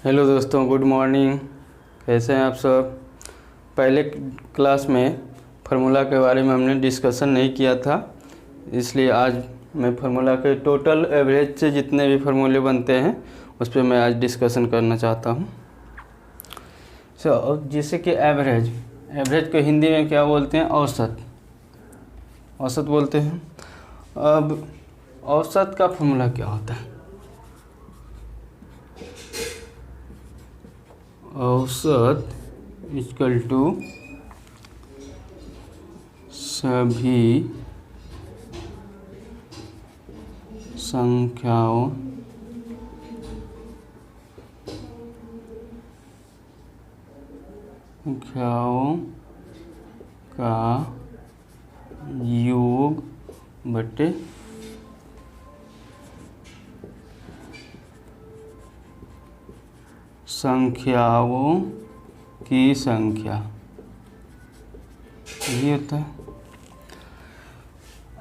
Hello दोस्तों, good morning. कैसे हैं आप सब। पहले क्लास में फार्मूला के बारे में हमने डिस्कशन नहीं किया था, इसलिए आज मैं फार्मूला के टोटल एवरेज से जितने भी फार्मूले बनते हैं उस पर मैं आज डिस्कशन करना चाहता हूं। जैसे कि एवरेज को हिंदी में क्या बोलते हैं? औसत बोलते हैं। अब औसत का फार्मूला क्या होता है? औसत इक्वल टू सभी संख्याओं का योग बटे संख्याओं की संख्या, ये होता है।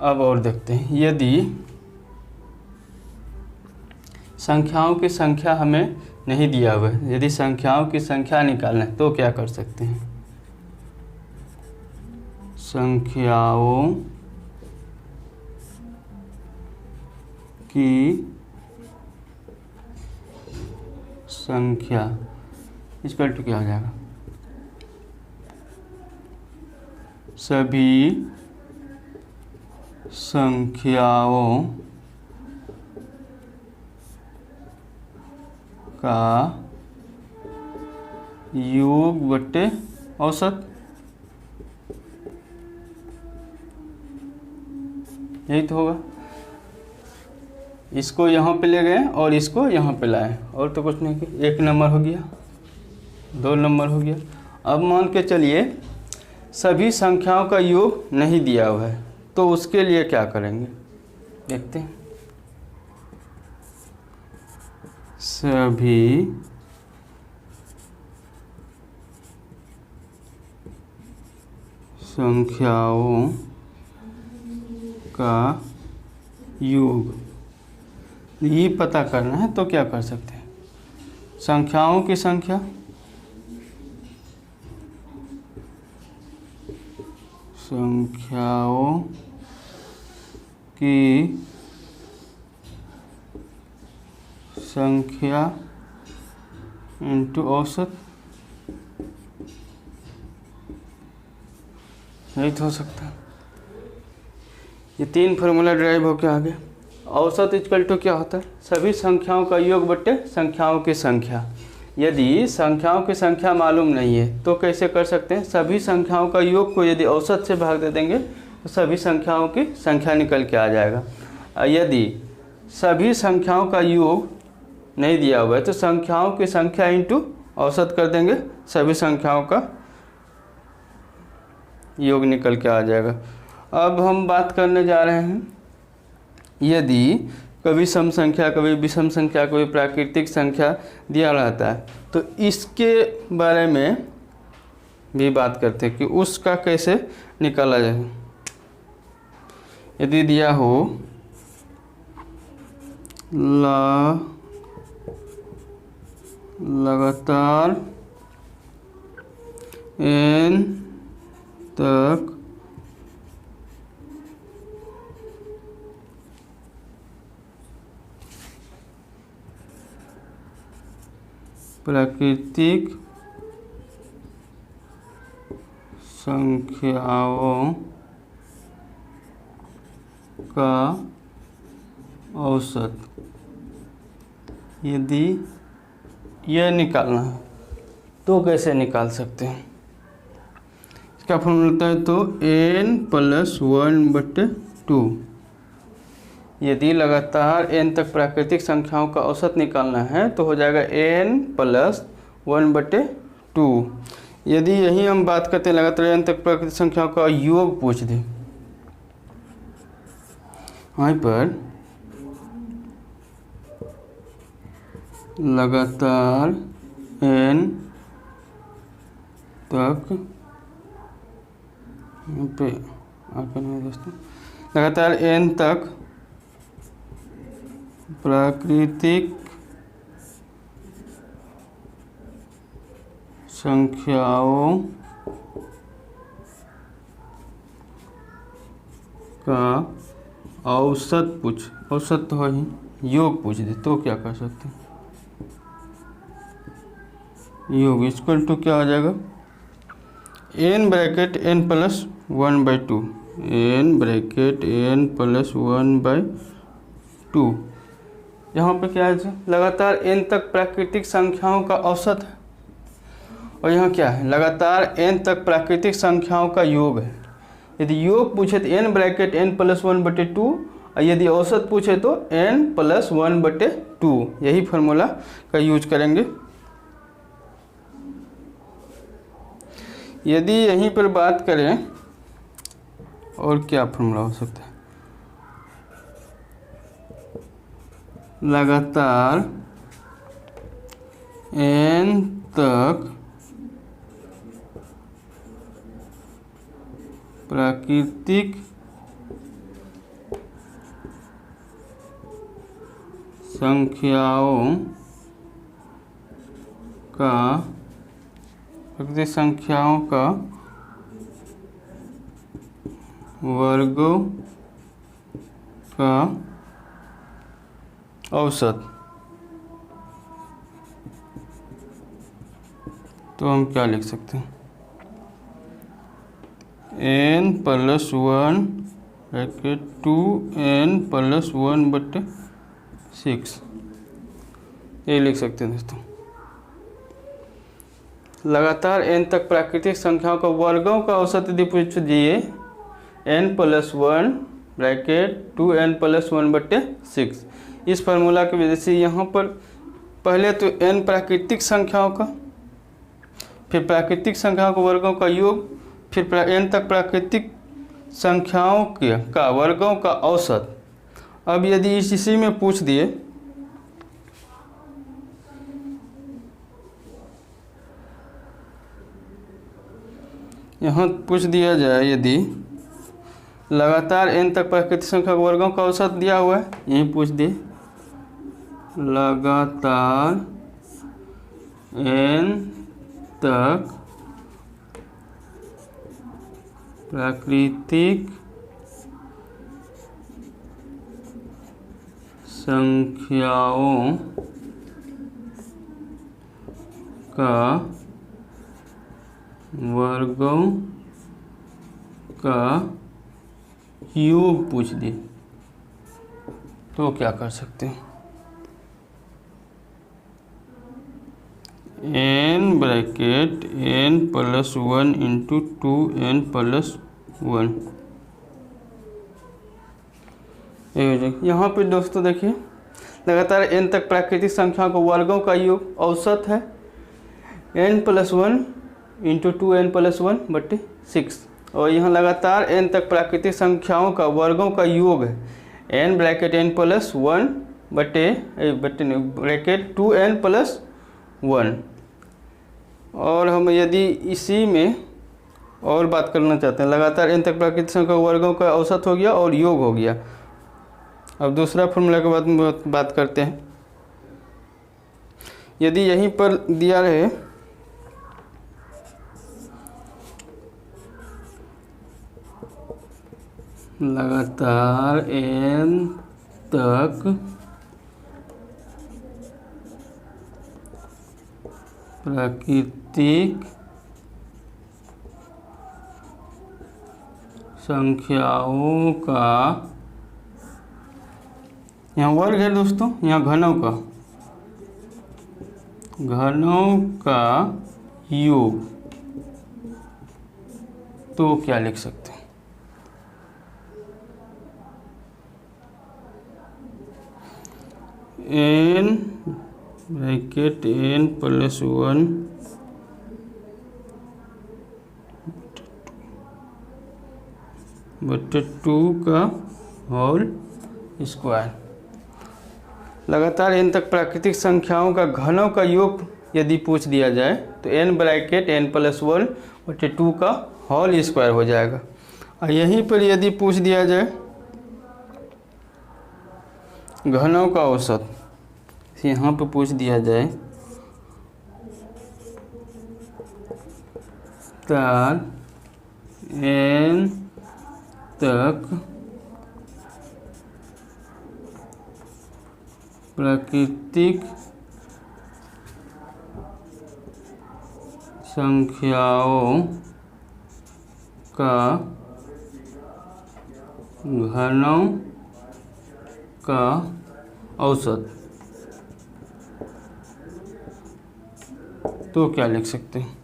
अब और देखते हैं, यदि संख्याओं की संख्या हमें नहीं दिया हुआ है, यदि संख्याओं की संख्या निकालना है तो क्या कर सकते हैं? संख्याओं की संख्या इक्वल टू क्या हो जाएगा? सभी संख्याओं का योग बटे औसत। यही तो होगा। इसको यहाँ पे ले गए और इसको यहाँ पे लाए, और तो कुछ नहीं किया। 1 नंबर हो गया, 2 नंबर हो गया। अब मान के चलिए सभी संख्याओं का योग नहीं दिया हुआ है, तो उसके लिए क्या करेंगे देखते हैं। सभी संख्याओं का योग ये पता करना है, तो क्या कर सकते हैं? संख्याओं की संख्या इंटू औसत, यही तो हो सकता है। ये 3 फार्मूला ड्राइव होकर आ गए। औसत इक्वल टू क्या होता है? सभी संख्याओं का योग बटे संख्याओं की संख्या। यदि संख्याओं की संख्या मालूम नहीं है तो कैसे कर सकते हैं? सभी संख्याओं का योग को यदि औसत से भाग दे देंगे तो सभी संख्याओं की संख्या निकल के आ जाएगा। यदि सभी संख्याओं का योग नहीं दिया हुआ है तो संख्याओं की संख्या इंटू औसत कर देंगे, सभी संख्याओं का योग निकल के आ जाएगा। अब हम बात करने जा रहे हैं, यदि कभी सम संख्या, कभी विषम संख्या, कभी प्राकृतिक संख्या दिया रहता है तो इसके बारे में भी बात करते हैं कि उसका कैसे निकाला जाए। यदि दिया हो लगातार n तक प्राकृतिक संख्याओं का औसत, यदि यह निकालना है तो कैसे निकाल सकते हैं? इसका फॉर्मूला होता है तो n+1/2। यदि लगातार n तक प्राकृतिक संख्याओं का औसत निकालना है तो हो जाएगा n+1/2। यदि यही हम बात करते हैं लगातार n तक प्राकृतिक संख्याओं का योग पूछ दे, वहीं पर लगातार n तक पे आपका नहीं दोस्तों, लगातार n तक प्राकृतिक संख्याओं का औसत औसत तो है ही, योग पूछ दे तो क्या कर सकते हैं? योग इक्वल टू क्या हो जाएगा? n bracket n plus 1/2, n bracket n plus 1/2। यहाँ पे क्या है? लगातार n तक प्राकृतिक संख्याओं का औसत है, और यहाँ क्या है? लगातार n तक प्राकृतिक संख्याओं का योग है। यदि योग पूछे तो n ब्रैकेट n प्लस 1/2, और यदि औसत पूछे तो n प्लस 1/2। यही फार्मूला का यूज करेंगे। यदि यहीं पर बात करें और क्या फार्मूला हो सकता है? लगातार n तक प्राकृतिक संख्याओं का वर्गों का औसत। तो हम क्या लिख सकते हैं? n plus 1 bracket 2n plus 1/6, ये लिख सकते हैं दोस्तों। लगातार n तक प्राकृतिक संख्याओं का वर्गों का औसत यदि पूछ दिए n plus 1 bracket 2n plus 1/6, इस फार्मूला की वजह से यहाँ पर पहले तो n प्राकृतिक संख्याओं का, फिर प्राकृतिक संख्याओं के वर्गों का योग, फिर n तक प्राकृतिक संख्याओं का वर्गों का औसत। अब यदि इसी में पूछ दिए यहाँ पूछ दिया जाए, यदि लगातार n तक प्राकृतिक संख्या के वर्गों का औसत दिया हुआ है, यही पूछ दिए लगातार n तक प्राकृतिक संख्याओं का वर्गों का योग पूछ दे तो क्या कर सकते हैं? n bracket n plus 1 into 2n plus 1। यहाँ पे दोस्तों देखिए लगातार n तक प्राकृतिक संख्या को वर्गों का योग औसत है n plus 1 into 2n plus 1/6, और यहाँ लगातार n तक प्राकृतिक संख्याओं का वर्गों का योग है n bracket n plus 1 bracket 2n plus 1। और हम यदि इसी में और बात करना चाहते हैं, लगातार n तक प्राकृतिक संख्या वर्गों का औसत हो गया और योग हो गया। अब दूसरा फॉर्मूला के बाद में बात करते हैं। यदि यहीं पर दिया रहे लगातार n तक प्राकृतिक संख्याओं का, यहाँ वर्ग है दोस्तों, यहाँ घनों का योग, तो क्या लिख सकते हैं? n ब्रैकेट n प्लस 1 बटे 2 का होल स्क्वायर। लगातार n तक प्राकृतिक संख्याओं का घनों का योग यदि पूछ दिया जाए तो n ब्रैकेट n प्लस 1 बटे 2 का होल स्क्वायर हो जाएगा। और यहीं पर यदि पूछ दिया जाए घनों का औसत, यहाँ पर पूछ दिया जाए लगातार n तक प्राकृतिक संख्याओं का घनों का औसत। तो क्या लिख सकते हैं?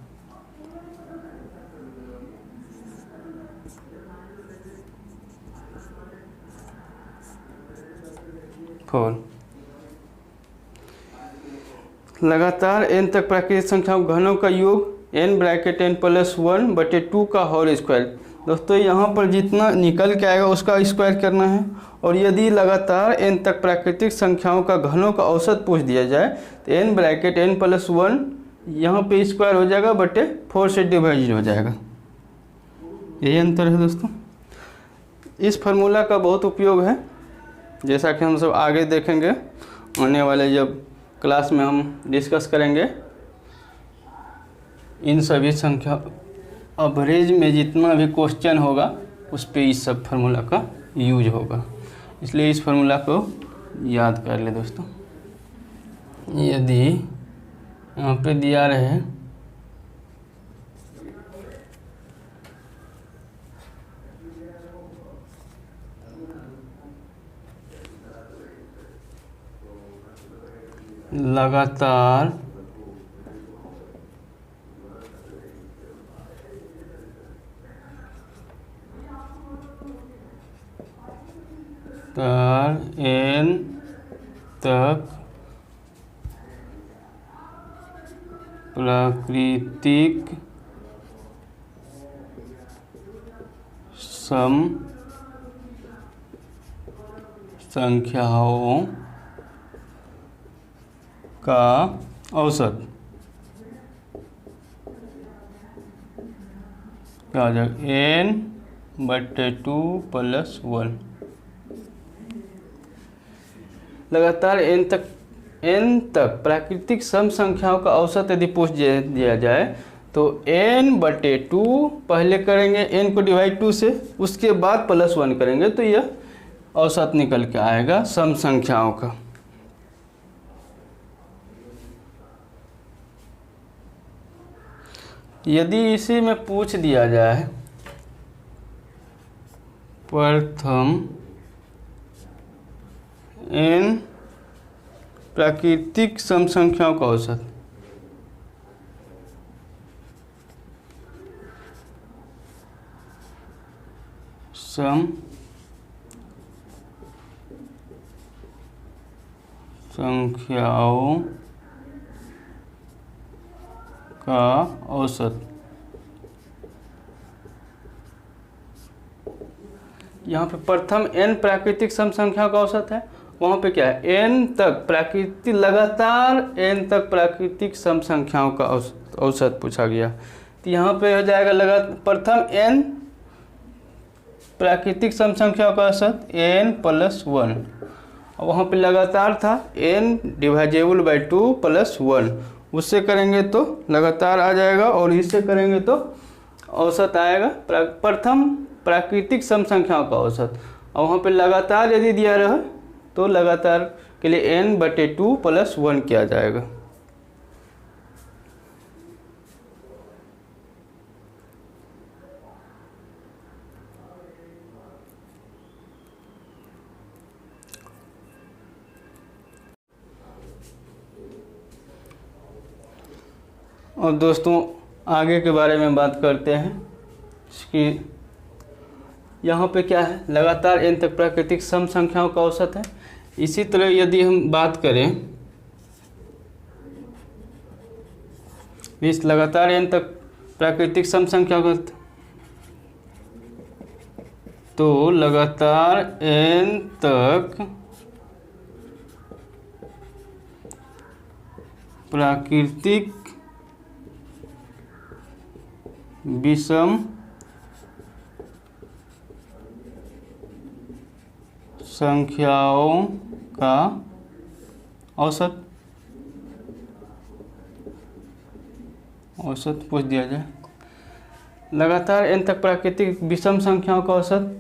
फोर। लगातार n तक प्राकृतिक संख्याओं घनों का योग n ब्रैकेट n प्लस 1/2 का होल स्क्वायर। दोस्तों यहाँ पर जितना निकल के आएगा उसका स्क्वायर करना है। और यदि लगातार n तक प्राकृतिक संख्याओं का घनों का औसत पूछ दिया जाए तो n ब्रैकेट n प्लस 1 यहाँ पे स्क्वायर हो जाएगा बटे 4 से डिवाइड हो जाएगा। यही अंतर है दोस्तों। इस फार्मूला का बहुत उपयोग है, जैसा कि हम सब आगे देखेंगे आने वाले जब क्लास में हम डिस्कस करेंगे। इन सभी संख्या एवरेज में जितना भी क्वेश्चन होगा उस पे इस सब फार्मूला का यूज होगा, इसलिए इस फार्मूला को याद कर ले दोस्तों। यदि यहाँ पे दिया रहे लगातार n तक प्राकृतिक सम संख्याओं का औसत क्या हो जाएगा? n/2 + 1। लगातार n तक प्राकृतिक सम संख्याओं का औसत यदि पूछ दिया जाए तो n/2 पहले करेंगे n को डिवाइड 2 से, उसके बाद +1 करेंगे तो यह औसत निकल के आएगा सम संख्याओं का। यदि इसी में पूछ दिया जाए प्रथम n प्राकृतिक सम संख्याओं का औसत, सम संख्याओं का औसत। यहाँ पे प्रथम n प्राकृतिक सम संख्याओं का औसत है, वहाँ पे क्या है? n तक प्राकृतिक लगातार n तक प्राकृतिक सम संख्याओं का औसत पूछा गया। तो यहाँ पे हो जाएगा प्रथम n प्राकृतिक सम संख्याओं का औसत n + 1, और वहाँ पे लगातार था n डिवाइजेबल बाई 2 + 1। उससे करेंगे तो लगातार आ जाएगा और इससे करेंगे तो औसत आएगा प्रथम प्राकृतिक सम संख्याओं का औसत। और वहाँ पे लगातार यदि दिया रहा तो लगातार के लिए n/2 + 1 किया जाएगा। और दोस्तों आगे के बारे में बात करते हैं कि यहाँ पे क्या है? लगातार n तक प्राकृतिक सम संख्याओं का औसत है। इसी तरह यदि हम बात करें इस लगातार n तक प्राकृतिक सम संख्याओं का, तो लगातार n तक प्राकृतिक विषम संख्याओं का औसत पूछ दिया जाए लगातार n तक प्राकृतिक विषम संख्याओं का औसत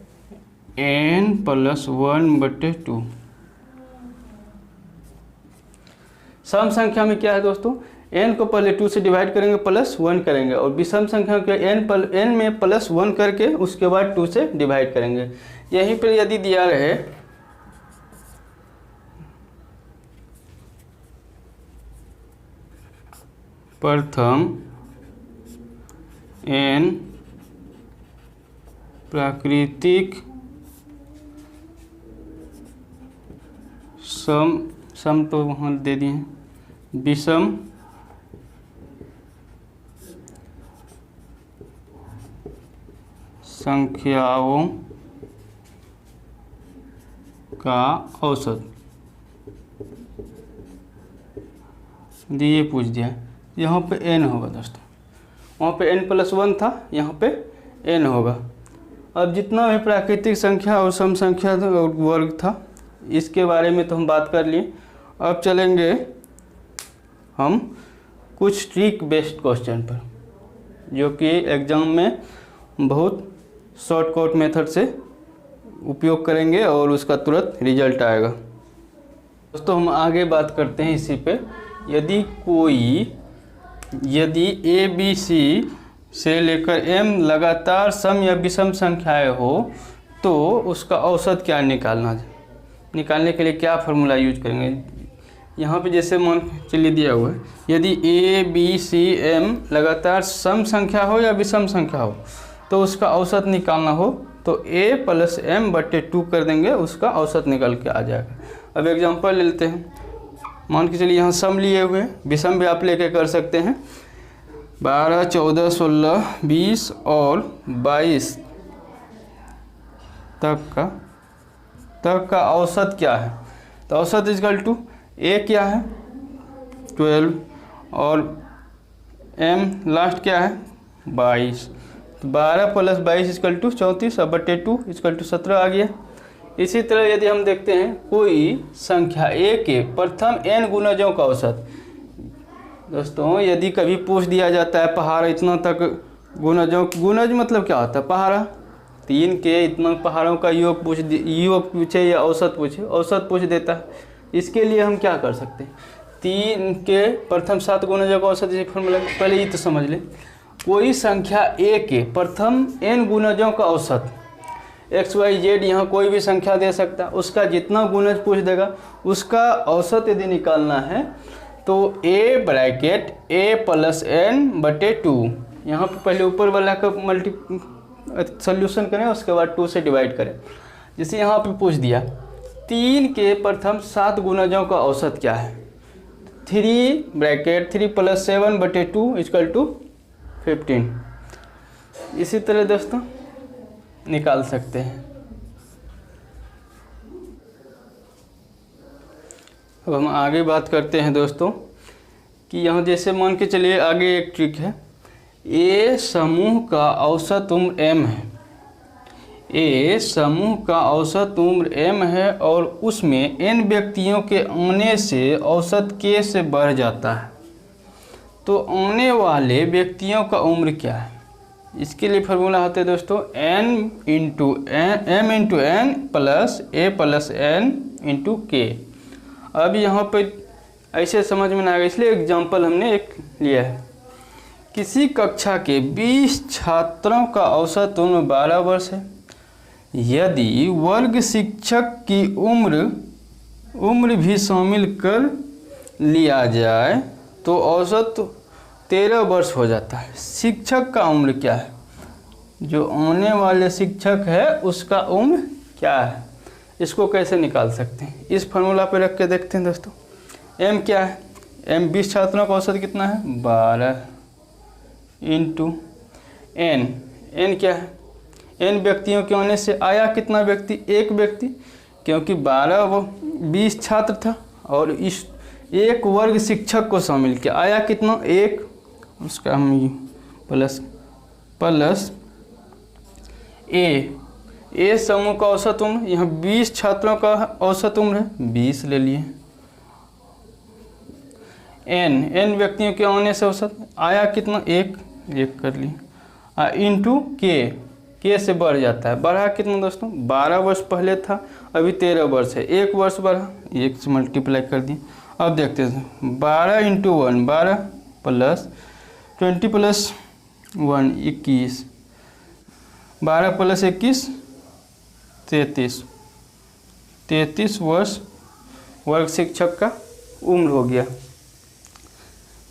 n+1/2। सम संख्या में क्या है दोस्तों, n को पहले 2 से डिवाइड करेंगे +1 करेंगे, और विषम संख्या के n में +1 करके उसके बाद 2 से डिवाइड करेंगे। यहीं पर यदि दिया रहे प्रथम n प्राकृतिक सम तो वहाँ दे दिए हैं, विषम संख्याओं का औसत, ये पूछ दिया। यहाँ पे n होगा दोस्तों, वहाँ पे n+1 था, यहाँ पे n होगा। अब जितना भी प्राकृतिक संख्या और सम संख्या और वर्ग था, इसके बारे में तो हम बात कर लिए। अब चलेंगे हम कुछ ट्रिक बेस्ड क्वेश्चन पर, जो कि एग्ज़ाम में बहुत शॉर्टकट मेथड से उपयोग करेंगे और उसका तुरंत रिजल्ट आएगा। दोस्तों हम आगे बात करते हैं इसी पे। यदि ए बी सी से लेकर m लगातार सम या विषम संख्याएं हो तो उसका औसत क्या निकालने के लिए क्या फार्मूला यूज करेंगे। यहाँ पे जैसे मान चलिए दिया हुआ है, यदि a b c m लगातार सम संख्या हो या विषम संख्या हो तो उसका औसत निकालना हो तो a+m/2 कर देंगे, उसका औसत निकल के आ जाएगा। अब एग्जांपल ले लेते हैं। मान के चलिए यहाँ सम लिए हुए हैं, विषम भी आप लेके कर सकते हैं। 12, 14, 16, 20 और 22 तक का औसत क्या है। तो औसत इक्वल टू a क्या है 12 और m लास्ट क्या है 22। तो 12 + 22 इक्वल टू 34 और बटे 2 इक्वल टू 17 आ गया। इसी तरह यदि हम देखते हैं कोई संख्या a के प्रथम n गुणजों का औसत। दोस्तों यदि कभी पूछ दिया जाता है पहाड़ा इतना तक गुणज मतलब क्या होता है, पहाड़ा 3 के इतना पहाड़ों का योग पूछे या औसत पूछ देता है। इसके लिए हम क्या कर सकते हैं, 3 के प्रथम 7 गुणजों का औसत फॉर्मूला पहले ये तो समझ लें। कोई संख्या a के प्रथम n गुणजों का औसत x y z, यहाँ कोई भी संख्या दे सकता है, उसका जितना गुणज पूछ देगा उसका औसत यदि निकालना है तो a ब्रैकेट a+n/2, यहाँ पे पहले ऊपर वाला का सोल्यूशन करें, उसके बाद 2 से डिवाइड करें। जैसे यहाँ पे पूछ दिया 3 के प्रथम 7 गुणजों का औसत क्या है, 3 ब्रैकेट 3 + 7/2 = 15। इसी तरह दोस्तों निकाल सकते हैं। अब हम आगे बात करते हैं दोस्तों कि यहाँ जैसे मान के चलिए आगे एक ट्रिक है। ए समूह का औसत उम्र m है, ए समूह का औसत उम्र m है और उसमें n व्यक्तियों के आने से औसत k से बढ़ जाता है, तो आने वाले व्यक्तियों का उम्र क्या है। इसके लिए फार्मूला होता है दोस्तों m × n + a+n × k। अब यहाँ पर ऐसे समझ में ना आएगा, इसलिए एग्जाम्पल हमने एक लिया है। किसी कक्षा के 20 छात्रों का औसत उम्र 12 वर्ष है। यदि वर्ग शिक्षक की उम्र भी शामिल कर लिया जाए तो औसत 13 वर्ष हो जाता है। शिक्षक का उम्र क्या है, जो आने वाले शिक्षक है उसका उम्र क्या है, इसको कैसे निकाल सकते हैं। इस फार्मूला पे रख के देखते हैं दोस्तों। m क्या है, m 20 छात्रों का औसत कितना है 12 × n क्या है, n व्यक्तियों के आने से आया कितना व्यक्ति, एक व्यक्ति, क्योंकि 12 वो 20 छात्र था और इस एक वर्ग शिक्षक को शामिल किया, आया कितना एक, उसका हम प्लस ए समूह का औसत उम्र, यहाँ 20 छात्रों का औसत उम्र है 20 ले लिए। n व्यक्तियों के आने से औसत आया कितना एक कर लिए, इंटू के से बढ़ जाता है। बढ़ा कितना दोस्तों, 12 वर्ष पहले था, अभी 13 वर्ष है, 1 वर्ष बढ़ा, 1 से मल्टीप्लाई कर दिए। अब देखते हैं 12 इंटू 1 12 प्लस 20 प्लस 1 21, 12 प्लस 21 33 वर्ष वर्ग शिक्षक का उम्र हो गया।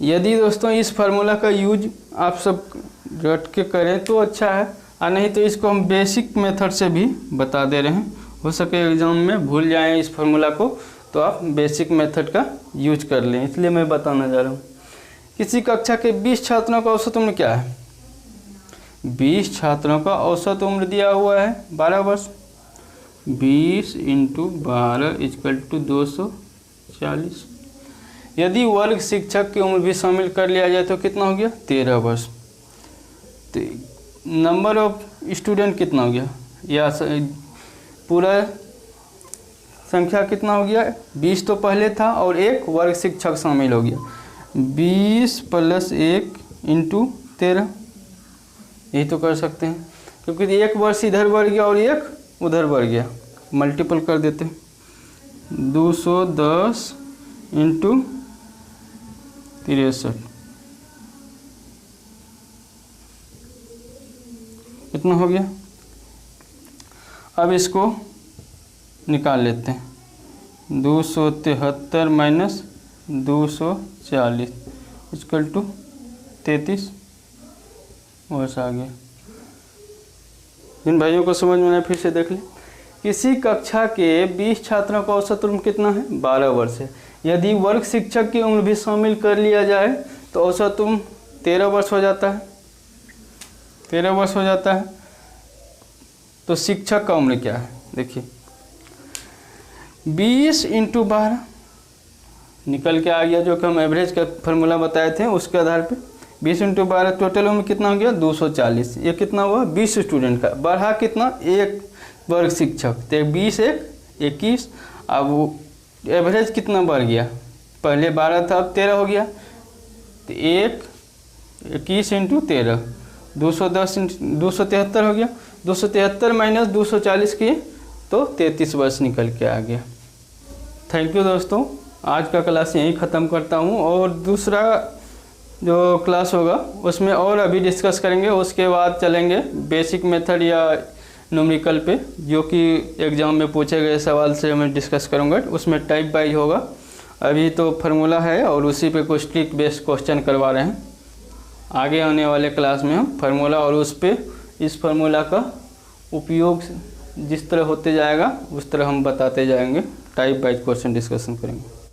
यदि दोस्तों इस फार्मूला का यूज आप सब रट के करें तो अच्छा है, और नहीं तो इसको हम बेसिक मेथड से भी बता दे रहे हैं। हो सके एग्जाम में भूल जाएं इस फार्मूला को, तो आप बेसिक मेथड का यूज कर लें, इसलिए मैं बताना जा रहा हूँ। किसी कक्षा के 20 छात्रों का औसत उम्र क्या है? 20 छात्रों का औसत उम्र दिया हुआ है 12 वर्ष। 20 इंटू 12 = 240। यदि वर्ग शिक्षक की उम्र भी शामिल कर लिया जाए तो कितना हो गया? 13 वर्ष। तो नंबर ऑफ स्टूडेंट कितना हो गया, या पूरा संख्या कितना हो गया? 20 तो पहले था और एक वर्ग शिक्षक शामिल हो गया। 20 प्लस 1 इंटू 13, यही तो कर सकते हैं, क्योंकि एक वर्ष इधर बढ़ गया और एक उधर बढ़ गया। मल्टीपल कर देते हैं, 210 इंटू 63, इतना हो गया। अब इसको निकाल लेते हैं, 273 माइनस 240 = 33 वर्ष आ गया। जिन भाइयों को समझ में आए फिर से देख लें। किसी कक्षा के 20 छात्रों का औसत उम्र कितना है? 12 वर्ष है। यदि वर्ग शिक्षक की उम्र भी शामिल कर लिया जाए तो औसत उम्र 13 वर्ष हो जाता है। 13 वर्ष हो जाता है। तो शिक्षक का उम्र क्या है? देखिए 20 इंटू 12 निकल के आ गया, जो कि हम एवरेज का फार्मूला बताए थे उसके आधार पे। 20 इंटू 12 टोटल उम्र कितना हो गया? 240। ये कितना हुआ? 20 स्टूडेंट का। बढ़ा कितना? एक वर्ग शिक्षक, तो 20 1 21। अब वो एवरेज कितना बढ़ गया? पहले 12 था, अब 13 हो गया। तो 21 इंटू 13 273 हो गया। 273 माइनस 240 किए तो 33 वर्ष निकल के आ गया। थैंक यू दोस्तों, आज का क्लास यहीं ख़त्म करता हूँ, और दूसरा जो क्लास होगा उसमें और अभी डिस्कस करेंगे। उसके बाद चलेंगे बेसिक मेथड या न्यूमेरिकल पे, जो कि एग्ज़ाम में पूछे गए सवाल से मैं डिस्कस करूँगा। उसमें टाइप वाइज होगा। अभी तो फार्मूला है और उसी पे कुछ ट्रिक बेस्ड क्वेश्चन करवा रहे हैं। आगे आने वाले क्लास में हम फार्मूला और उस पे इस फार्मूला का उपयोग जिस तरह होते जाएगा उस तरह हम बताते जाएंगे। टाइप वाइज क्वेश्चन डिस्कशन करेंगे।